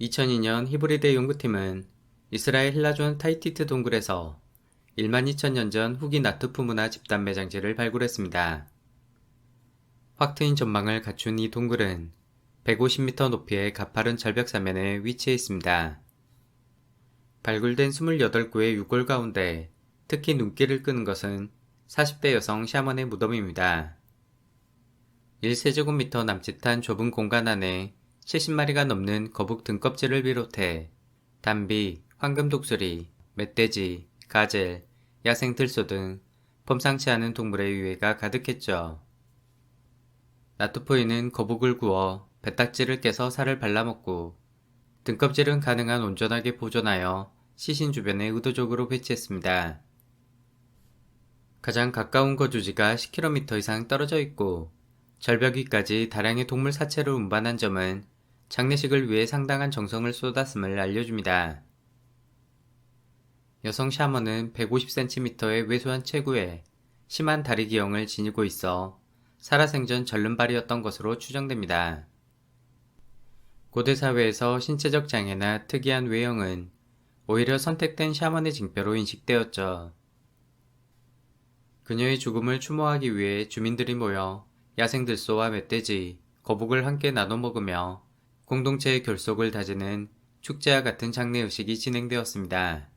2002년 히브리대 연구팀은 이스라엘 힐라존 타이티트 동굴에서 12,000년 전 후기 나투프 문화 집단 매장지를 발굴했습니다. 확 트인 전망을 갖춘 이 동굴은 150m 높이의 가파른 절벽 사면에 위치해 있습니다. 발굴된 28구의 유골 가운데 특히 눈길을 끄는 것은 40대 여성 샤먼의 무덤입니다. 1세제곱미터 남짓한 좁은 공간 안에 70마리가 넘는 거북 등껍질을 비롯해 담비, 황금독수리, 멧돼지, 가젤, 야생 들소 등 범상치 않은 동물의 유해가 가득했죠. 나투포인은 거북을 구워 배딱지를 깨서 살을 발라먹고 등껍질은 가능한 온전하게 보존하여 시신 주변에 의도적으로 배치했습니다. 가장 가까운 거주지가 10km 이상 떨어져 있고 절벽 위까지 다량의 동물 사체를 운반한 점은 장례식을 위해 상당한 정성을 쏟았음을 알려줍니다. 여성 샤먼은 150cm의 왜소한 체구에 심한 다리 기형을 지니고 있어 살아생전 절름발이었던 것으로 추정됩니다. 고대 사회에서 신체적 장애나 특이한 외형은 오히려 선택된 샤먼의 징표로 인식되었죠. 그녀의 죽음을 추모하기 위해 주민들이 모여 야생 들소와 멧돼지, 거북을 함께 나눠 먹으며 공동체의 결속을 다지는 축제와 같은 장례의식이 진행되었습니다.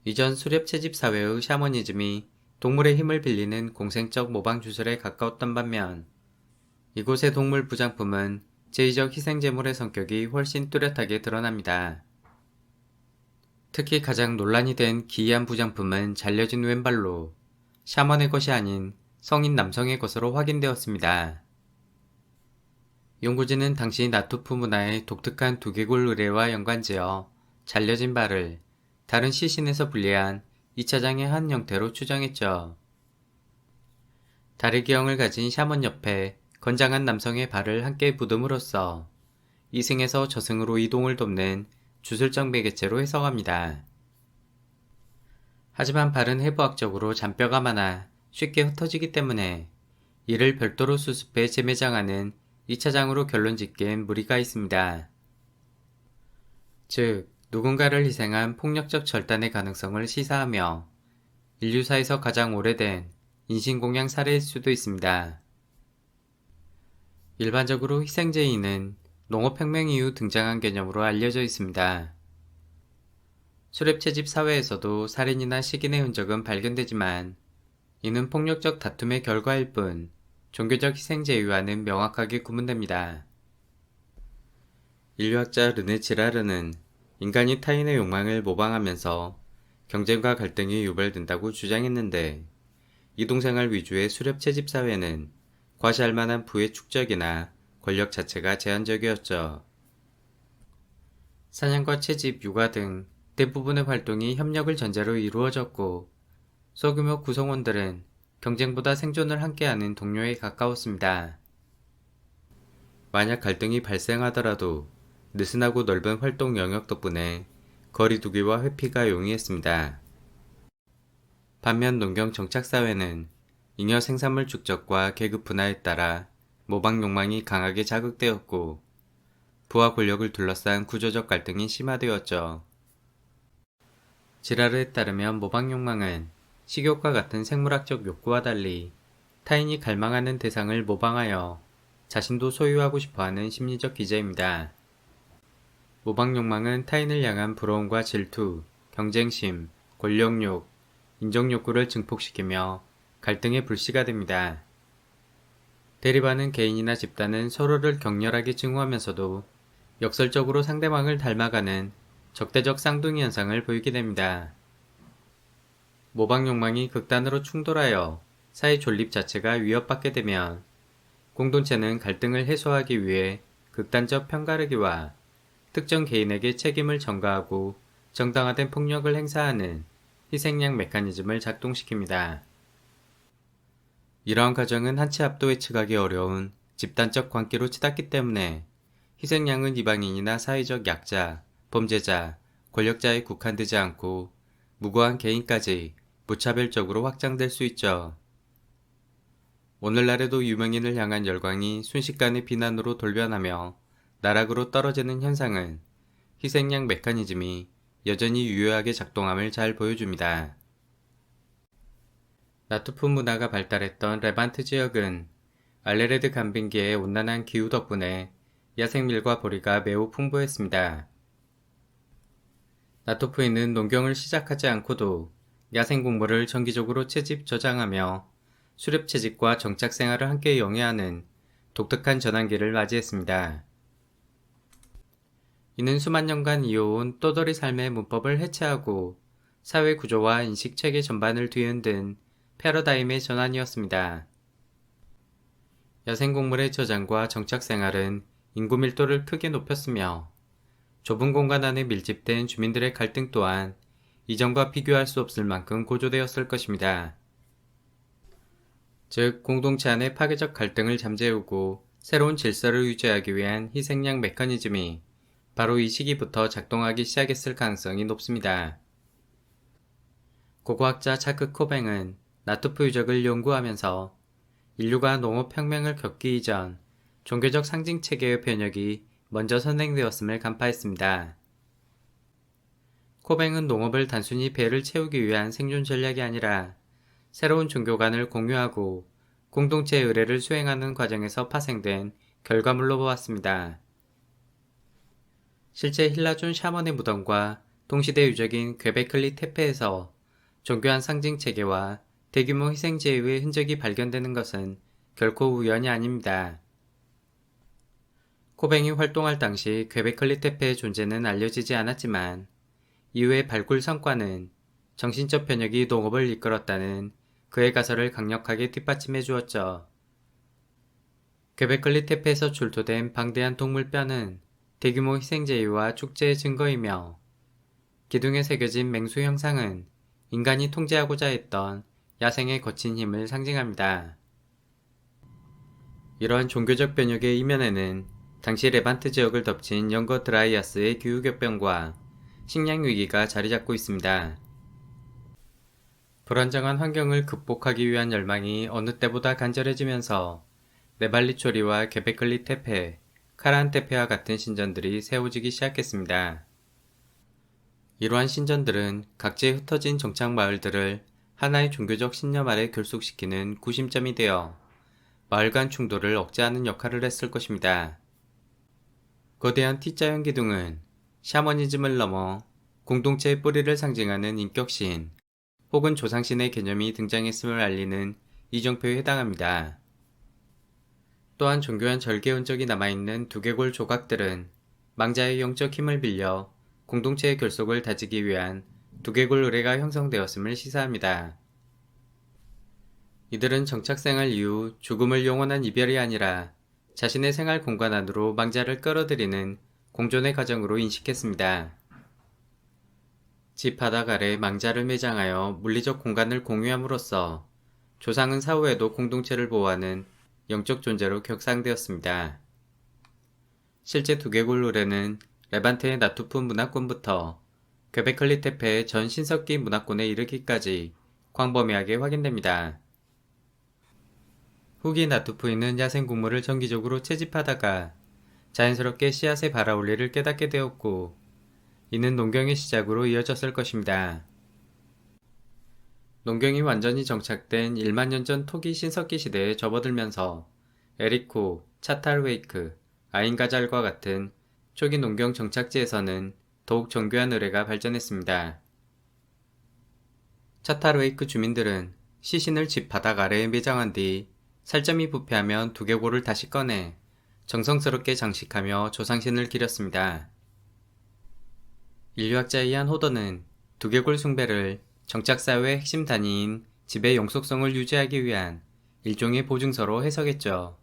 이전 수렵 채집 사회의 샤머니즘이 동물의 힘을 빌리는 공생적 모방 주술에 가까웠던 반면 이곳의 동물 부장품은 제의적 희생제물의 성격이 훨씬 뚜렷하게 드러납니다. 특히 가장 논란이 된 기이한 부장품은 잘려진 왼발로 샤먼의 것이 아닌 성인 남성의 것으로 확인되었습니다. 연구진은 당시 나투프 문화의 독특한 두개골 의례와 연관지어 잘려진 발을 다른 시신에서 분리한 2차장의 한 형태로 추정했죠. 다리 기형을 가진 샤먼 옆에 건장한 남성의 발을 함께 묻음으로써 이승에서 저승으로 이동을 돕는 주술적 매개체로 해석합니다. 하지만 발은 해부학적으로 잔뼈가 많아 쉽게 흩어지기 때문에 이를 별도로 수습해 재매장하는 2차장으로 결론짓기엔 무리가 있습니다. 즉, 누군가를 희생한 폭력적 절단의 가능성을 시사하며 인류사에서 가장 오래된 인신공양 사례일 수도 있습니다. 일반적으로 희생제의는 농업혁명 이후 등장한 개념으로 알려져 있습니다. 수렵채집 사회에서도 살인이나 식인의 흔적은 발견되지만 이는 폭력적 다툼의 결과일 뿐 종교적 희생제의와는 명확하게 구분됩니다. 인류학자 르네 지라르는 인간이 타인의 욕망을 모방하면서 경쟁과 갈등이 유발된다고 주장했는데 이동생활 위주의 수렵 채집 사회는 과시할 만한 부의 축적이나 권력 자체가 제한적이었죠. 사냥과 채집, 육아 등 대부분의 활동이 협력을 전제로 이루어졌고 소규모 구성원들은 경쟁보다 생존을 함께하는 동료에 가까웠습니다. 만약 갈등이 발생하더라도 느슨하고 넓은 활동 영역 덕분에 거리 두기와 회피가 용이했습니다. 반면 농경 정착사회는 잉여 생산물 축적과 계급 분화에 따라 모방 욕망이 강하게 자극되었고 부와 권력을 둘러싼 구조적 갈등이 심화되었죠. 지라르에 따르면 모방 욕망은 식욕과 같은 생물학적 욕구와 달리 타인이 갈망하는 대상을 모방하여 자신도 소유하고 싶어하는 심리적 기제입니다. 모방 욕망은 타인을 향한 부러움과 질투, 경쟁심, 권력욕, 인정욕구를 증폭시키며 갈등의 불씨가 됩니다. 대립하는 개인이나 집단은 서로를 격렬하게 증오하면서도 역설적으로 상대방을 닮아가는 적대적 쌍둥이 현상을 보이게 됩니다. 모방 욕망이 극단으로 충돌하여 사회 존립 자체가 위협받게 되면 공동체는 갈등을 해소하기 위해 극단적 편가르기와 특정 개인에게 책임을 전가하고 정당화된 폭력을 행사하는 희생양 메커니즘을 작동시킵니다. 이러한 과정은 한치 앞도 예측하기 어려운 집단적 관계로 치닫기 때문에 희생양은 이방인이나 사회적 약자, 범죄자, 권력자에 국한되지 않고 무고한 개인까지 무차별적으로 확장될 수 있죠. 오늘날에도 유명인을 향한 열광이 순식간에 비난으로 돌변하며 나락으로 떨어지는 현상은 희생양 메커니즘이 여전히 유효하게 작동함을 잘 보여줍니다. 나투프 문화가 발달했던 레반트 지역은 알레르드 간빙기의 온난한 기후 덕분에 야생밀과 보리가 매우 풍부했습니다. 나투프에는 농경을 시작하지 않고도 야생곡물을 정기적으로 채집 저장하며 수렵 채집과 정착 생활을 함께 영위하는 독특한 전환기를 맞이했습니다. 이는 수만 년간 이어온 떠돌이 삶의 문법을 해체하고 사회 구조와 인식 체계 전반을 뒤흔든 패러다임의 전환이었습니다. 야생곡물의 저장과 정착 생활은 인구 밀도를 크게 높였으며 좁은 공간 안에 밀집된 주민들의 갈등 또한 이전과 비교할 수 없을 만큼 고조되었을 것입니다. 즉, 공동체 안의 파괴적 갈등을 잠재우고 새로운 질서를 유지하기 위한 희생양 메커니즘이 바로 이 시기부터 작동하기 시작했을 가능성이 높습니다. 고고학자 차크 코뱅은 나투프 유적을 연구하면서 인류가 농업혁명을 겪기 이전 종교적 상징체계의 변혁이 먼저 선행되었음을 간파했습니다. 코뱅은 농업을 단순히 배를 채우기 위한 생존 전략이 아니라 새로운 종교관을 공유하고 공동체의 의례를 수행하는 과정에서 파생된 결과물로 보았습니다. 실제 힐라존 샤먼의 무덤과 동시대 유적인 괭베클리 테페에서 종교한 상징 체계와 대규모 희생 제후의 흔적이 발견되는 것은 결코 우연이 아닙니다. 코뱅이 활동할 당시 괭베클리 테페의 존재는 알려지지 않았지만 이후의 발굴 성과는 정신적 변혁이 농업을 이끌었다는 그의 가설을 강력하게 뒷받침해 주었죠. 괭베클리 테페에서 출토된 방대한 동물 뼈는 대규모 희생제의와 축제의 증거이며 기둥에 새겨진 맹수 형상은 인간이 통제하고자 했던 야생의 거친 힘을 상징합니다. 이러한 종교적 변혁의 이면에는 당시 레반트 지역을 덮친 영거 드라이아스의 기후격변과 식량 위기가 자리잡고 있습니다. 불안정한 환경을 극복하기 위한 열망이 어느 때보다 간절해지면서 네발리 초리와 괭베클리 테페, 카란 테페와 같은 신전들이 세워지기 시작했습니다. 이러한 신전들은 각지에 흩어진 정착 마을들을 하나의 종교적 신념 아래 결속시키는 구심점이 되어 마을 간 충돌을 억제하는 역할을 했을 것입니다. 거대한 T자형 기둥은 샤머니즘을 넘어 공동체의 뿌리를 상징하는 인격신 혹은 조상신의 개념이 등장했음을 알리는 이정표에 해당합니다. 또한 정교한 절개 흔적이 남아있는 두개골 조각들은 망자의 영적 힘을 빌려 공동체의 결속을 다지기 위한 두개골 의례가 형성되었음을 시사합니다. 이들은 정착생활 이후 죽음을 영원한 이별이 아니라 자신의 생활 공간 안으로 망자를 끌어들이는 공존의 과정으로 인식했습니다. 집 바닥 아래 망자를 매장하여 물리적 공간을 공유함으로써 조상은 사후에도 공동체를 보호하는 영적 존재로 격상되었습니다. 실제 두개골 의례는 레반테의 나투프 문화권부터 괭베클리 테페의 전 신석기 문화권에 이르기까지 광범위하게 확인됩니다. 후기 나투프인은 야생곡물을 정기적으로 채집하다가 자연스럽게 씨앗의 발아올리를 깨닫게 되었고 이는 농경의 시작으로 이어졌을 것입니다. 농경이 완전히 정착된 1만 년 전 토기 신석기 시대에 접어들면서 에리코, 차탈웨이크, 아인가잘과 같은 초기 농경 정착지에서는 더욱 정교한 의례가 발전했습니다. 차탈웨이크 주민들은 시신을 집 바닥 아래에 매장한 뒤 살점이 부패하면 두개골을 다시 꺼내 정성스럽게 장식하며 조상신을 기렸습니다. 인류학자 이안 호더는 두개골 숭배를 정착사회의 핵심 단위인 집의 영속성을 유지하기 위한 일종의 보증서로 해석했죠.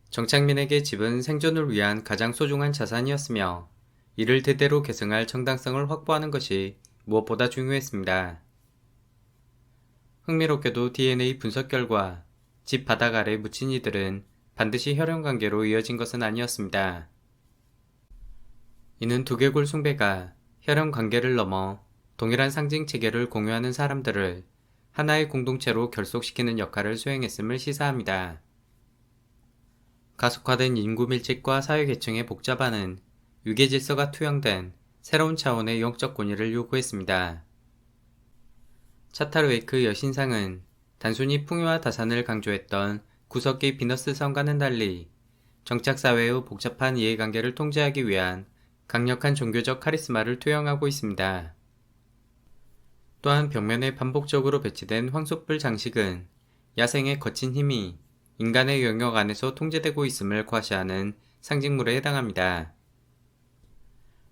정착민에게 집은 생존을 위한 가장 소중한 자산이었으며 이를 대대로 계승할 정당성을 확보하는 것이 무엇보다 중요했습니다. 흥미롭게도 DNA 분석 결과 집 바닥 아래 묻힌 이들은 반드시 혈연관계로 이어진 것은 아니었습니다. 이는 두개골 숭배가 혈연관계를 넘어 동일한 상징 체계를 공유하는 사람들을 하나의 공동체로 결속시키는 역할을 수행했음을 시사합니다. 가속화된 인구 밀집과 사회계층의 복잡화는 유계 질서가 투영된 새로운 차원의 영적 권위를 요구했습니다. 차타르웨이크 여신상은 단순히 풍요와 다산을 강조했던 구석기 비너스 성과는 달리 정착사회의 복잡한 이해관계를 통제하기 위한 강력한 종교적 카리스마를 투영하고 있습니다. 또한 벽면에 반복적으로 배치된 황소뿔 장식은 야생의 거친 힘이 인간의 영역 안에서 통제되고 있음을 과시하는 상징물에 해당합니다.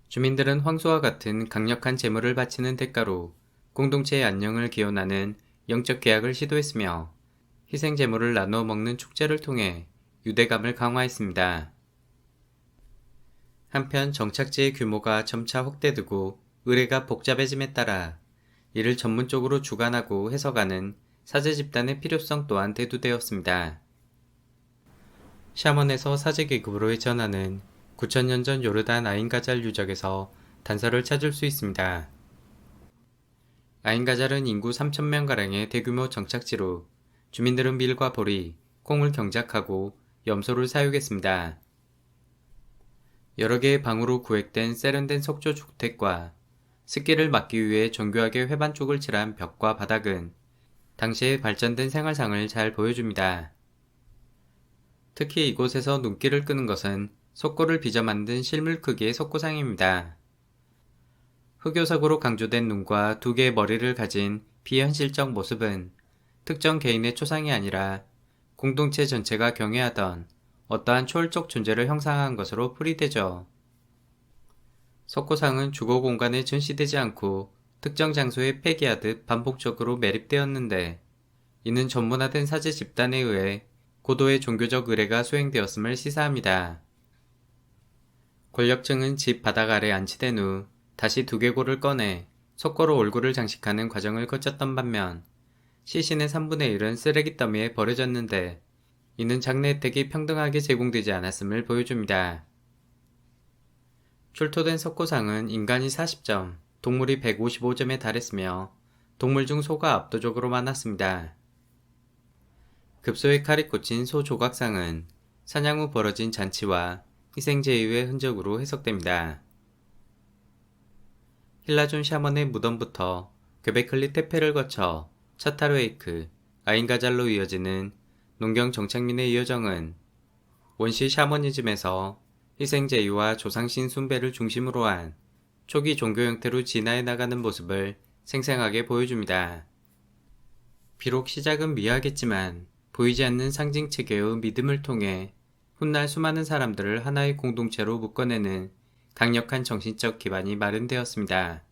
주민들은 황소와 같은 강력한 제물을 바치는 대가로 공동체의 안녕을 기원하는 영적 계약을 시도했으며 희생 제물을 나누어 먹는 축제를 통해 유대감을 강화했습니다. 한편 정착지의 규모가 점차 확대되고 의뢰가 복잡해짐에 따라 이를 전문적으로 주관하고 해석하는 사제 집단의 필요성 또한 대두되었습니다. 샤먼에서 사제 계급으로 전하는 9,000년 전 요르단 아인가잘 유적에서 단서를 찾을 수 있습니다. 아인가잘은 인구 3,000명가량의 대규모 정착지로 주민들은 밀과 보리, 콩을 경작하고 염소를 사육했습니다. 여러 개의 방으로 구획된 세련된 석조 주택과 습기를 막기 위해 정교하게 회반쪽을 칠한 벽과 바닥은 당시의 발전된 생활상을 잘 보여줍니다. 특히 이곳에서 눈길을 끄는 것은 석고를 빚어 만든 실물 크기의 석고상입니다. 흑요석으로 강조된 눈과 두 개의 머리를 가진 비현실적 모습은 특정 개인의 초상이 아니라 공동체 전체가 경외하던 어떠한 초월적 존재를 형상한 것으로 풀이되죠. 석고상은 주거 공간에 전시되지 않고 특정 장소에 폐기하듯 반복적으로 매립되었는데 이는 전문화된 사제 집단에 의해 고도의 종교적 의례가 수행되었음을 시사합니다. 권력층은 집 바닥 아래 안치된 후 다시 두개골을 꺼내 석고로 얼굴을 장식하는 과정을 거쳤던 반면 시신의 3분의 1은 쓰레기 더미에 버려졌는데 이는 장래 혜택이 평등하게 제공되지 않았음을 보여줍니다. 출토된 석고상은 인간이 40점, 동물이 155점에 달했으며 동물 중 소가 압도적으로 많았습니다. 급소에 칼이 꽂힌 소 조각상은 사냥 후 벌어진 잔치와 희생 제의의 흔적으로 해석됩니다. 힐라존 샤먼의 무덤부터 gö베클리 테페를 거쳐 차타르웨이크, 아인가잘로 이어지는 농경 정착민의 여정은 원시 샤머니즘에서 희생 제의와 조상신 숭배를 중심으로 한 초기 종교 형태로 진화해 나가는 모습을 생생하게 보여줍니다. 비록 시작은 미약했지만 보이지 않는 상징 체계의 믿음을 통해 훗날 수많은 사람들을 하나의 공동체로 묶어내는 강력한 정신적 기반이 마련되었습니다.